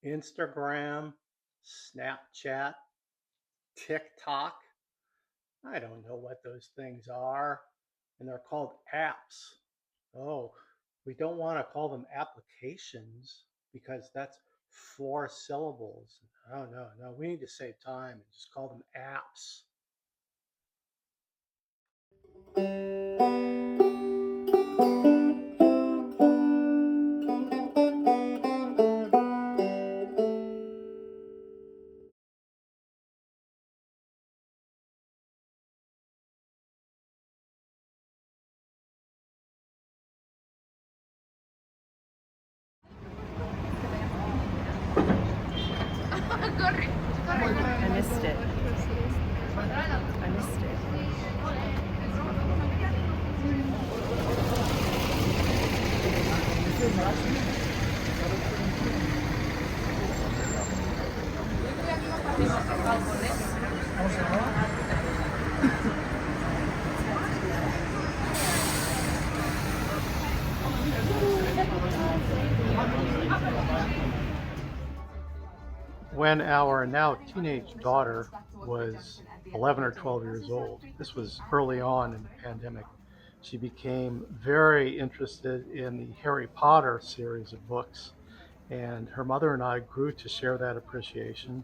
Instagram, Snapchat, TikTok. I don't know what those things are. And they're called apps. Oh, we don't want to call them applications because that's four syllables. Oh, no, no. We need to save time and just call them apps. I missed it. I missed When our now teenage daughter was 11 or 12 years old, this was early on in the pandemic, she became very interested in the Harry Potter series of books. And her mother and I grew to share that appreciation.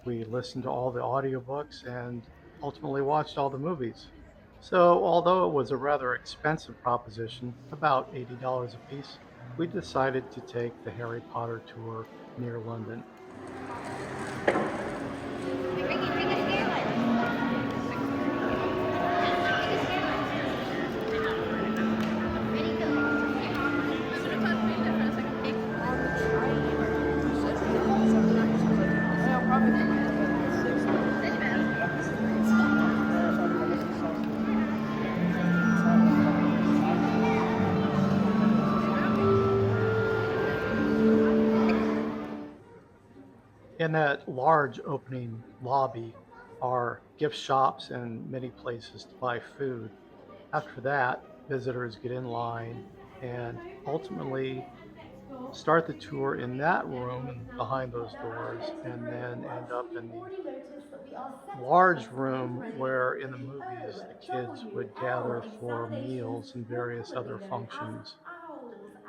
We listened to all the audiobooks and ultimately watched all the movies. So, although it was a rather expensive proposition, about $80 a piece, we decided to take the Harry Potter tour near London. In that large opening lobby are gift shops and many places to buy food. After that, visitors get in line and ultimately start the tour in that room and behind those doors, and then end up in the large room where in the movies the kids would gather for meals and various other functions.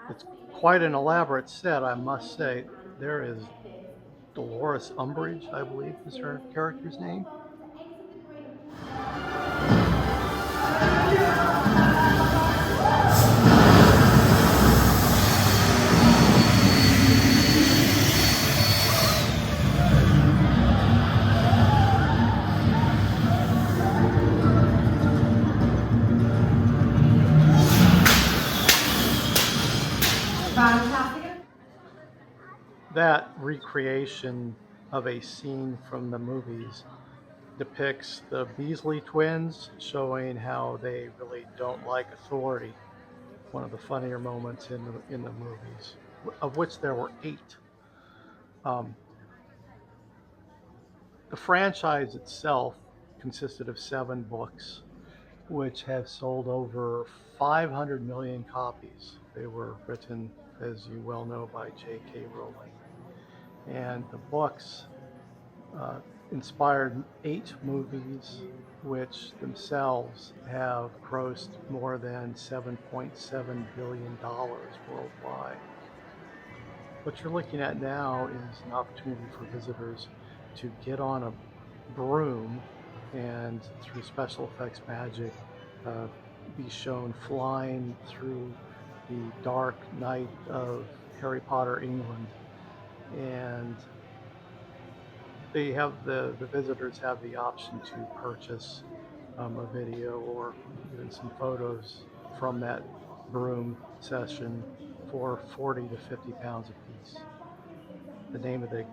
It's quite an elaborate set, I must say. There is Dolores Umbridge, I believe is her character's name. That recreation of a scene from the movies depicts the Beasley twins showing how they really don't like authority. One of the funnier moments in the movies, of which there were eight. Um, the franchise itself consisted of seven books, which have sold over 500 million copies. They were written, as you well know, by J.K. Rowling. And the books uh, inspired eight movies, which themselves have grossed more than $7.7 billion worldwide. What you're looking at now is an opportunity for visitors to get on a broom and, through special effects magic, uh, be shown flying through the dark night of Harry Potter England. And the visitors have the option to purchase a video or even some photos from that broom session for 40 to 50 pounds a piece. The name of the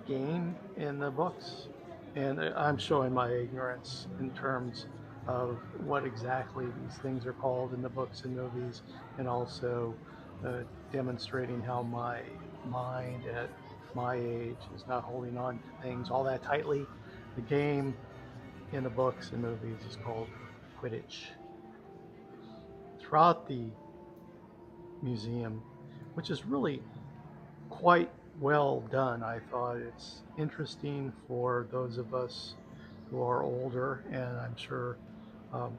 game in the books, and I'm showing my ignorance in terms of what exactly these things are called in the books and movies, and also uh, demonstrating how my mind at my age is not holding on to things all that tightly. The game in the books and movies is called Quidditch. Throughout the museum, which is really quite well done. I thought it's interesting for those of us who are older, and I'm sure um,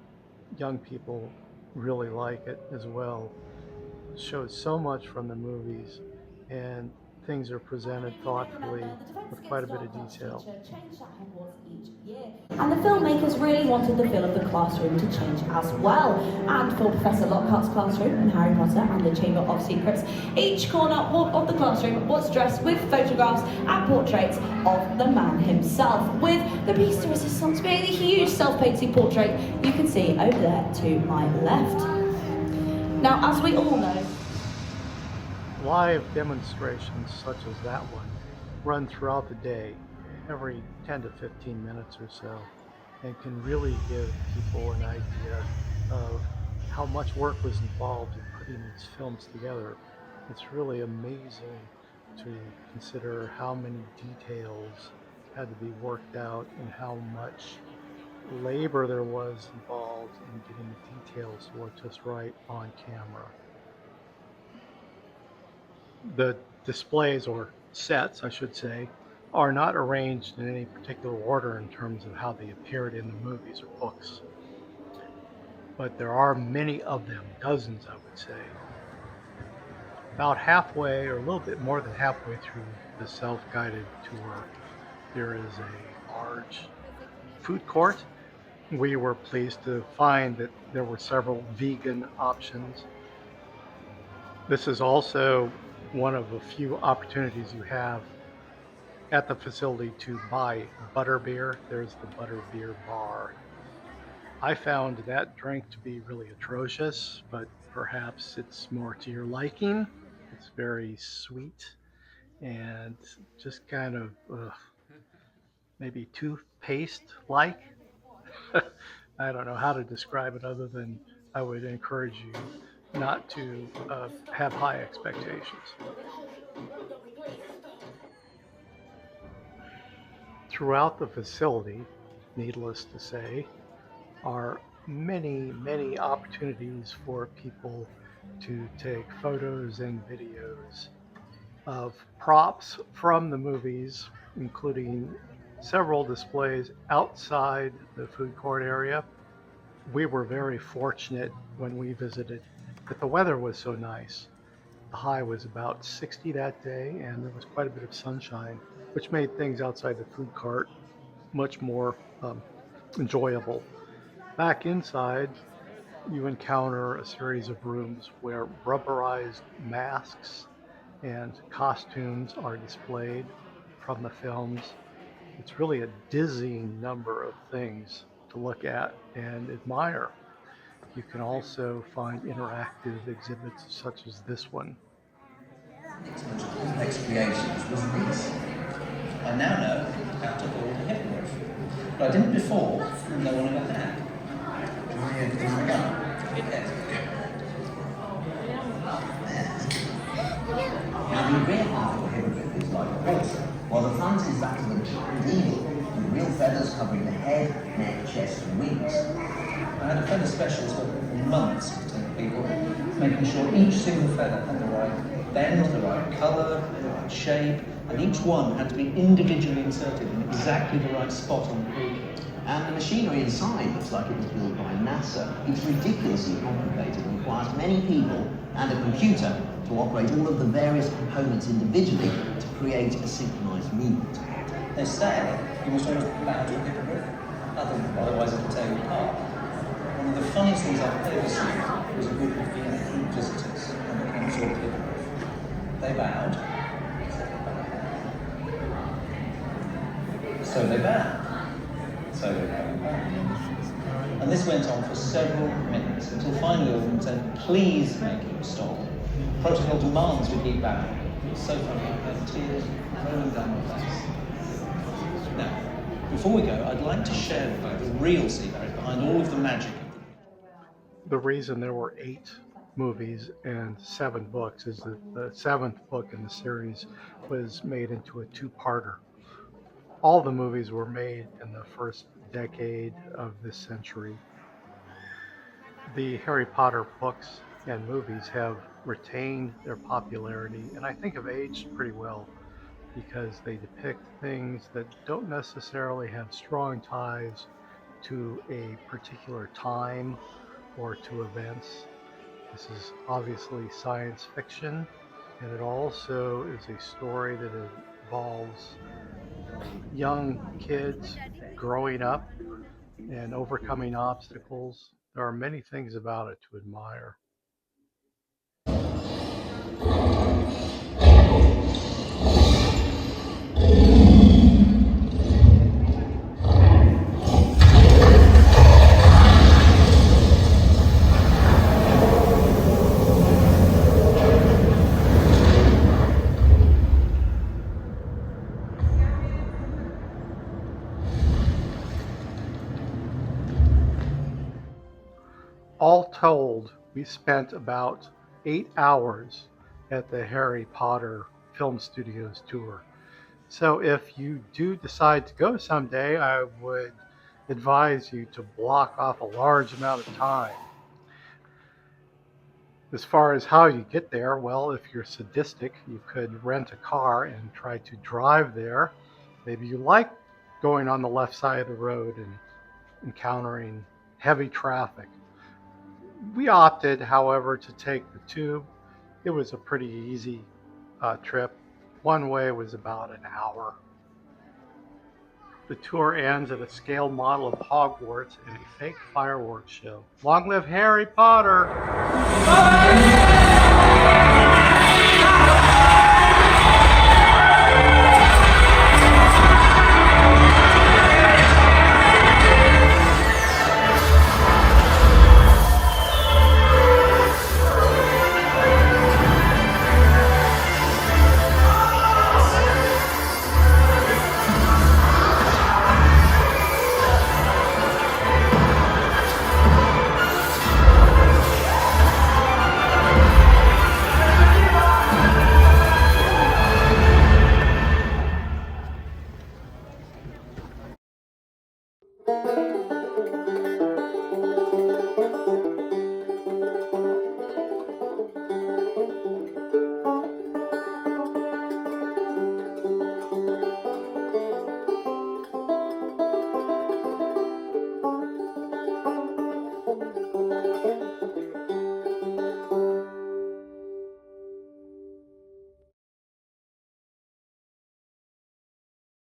young people really like it as well. It shows so much from the movies, and things are presented thoughtfully with quite a bit of detail. And the filmmakers really wanted the feel of the classroom to change as well. And for Professor Lockhart's classroom in Harry Potter and the Chamber of Secrets, each corner of the classroom was dressed with photographs and portraits of the man himself, with the piece de resistance being the huge self-painted portrait you can see over there to my left. Now, as we all know, Live demonstrations such as that one run throughout the day, every 10 to 15 minutes or so, and can really give people an idea of how much work was involved in putting these films together. It's really amazing to consider how many details had to be worked out and how much labor there was involved in getting the details to look just right on camera. The displays, or sets, I should say, are not arranged in any particular order in terms of how they appeared in the movies or books, but there are many of them, dozens, I would say. About halfway, or a little bit more than halfway through the self-guided tour, there is a large food court. We were pleased to find that there were several vegan options. This is also one of a few opportunities you have at the facility to buy butterbeer. There's the butterbeer bar. I found that drink to be really atrocious, but perhaps it's more to your liking. It's very sweet and just kind of maybe toothpaste like. I don't know how to describe it other than I would encourage you not to have high expectations. Throughout the facility, needless to say, are many, many opportunities for people to take photos and videos of props from the movies, including several displays outside the food court area. We were very fortunate when we visited that the weather was so nice. The high was about 60 that day, and there was quite a bit of sunshine, which made things outside the food cart much more enjoyable. Back inside, you encounter a series of rooms where rubberized masks and costumes are displayed from the films. It's really a dizzying number of things to look at and admire. You can also find interactive exhibits such as this one. Complex creations was this. I now know how to hold a hippogriff, but I didn't before, and no one ever had. Now the rear half of a hippogriff is like this, while the front is that of a giant eagle, with real feathers covering the head, neck, chest, and wings. I had a feather specialist for months with 10 people, making sure each single feather had the right bend, the right colour, the right shape, and each one had to be individually inserted in exactly the right spot on the quill. And the machinery inside looks like it was built by NASA. It's ridiculously complicated and requires many people and a computer to operate all of the various components individually to create a synchronized movement. They say you must almost bow to a hippogriff, otherwise it'll tear you apart. One of the funniest things I've ever seen was a group of group visitors on the council of the hippogriff. They bowed, so they bowed. So they bowed back. And this went on for several minutes until finally all of them said, please make it stop. Protocol demands we keep bowing. It was so funny, I had tears rolling down my face. Now, before we go, I'd like to share with you the real secret behind all of the magic. The reason there were 8 movies and 7 books is that the 7th book in the series was made into a two-parter. All the movies were made in the first decade of this century. The Harry Potter books and movies have retained their popularity and I think have aged pretty well. because they depict things that don't necessarily have strong ties to a particular time or to events. This is obviously science fiction, and it also is a story that involves young kids growing up and overcoming obstacles. There are many things about it to admire. All told, we spent about 8 hours at the Harry Potter Film Studios tour. So if you do decide to go someday, I would advise you to block off a large amount of time. As far as how you get there, well, if you're sadistic, you could rent a car and try to drive there. Maybe you like going on the left side of the road and encountering heavy traffic. We opted, however, to take the tube. It was a pretty easy trip. One way was about an hour. The tour ends at a scale model of Hogwarts and a fake fireworks show. Long live Harry Potter!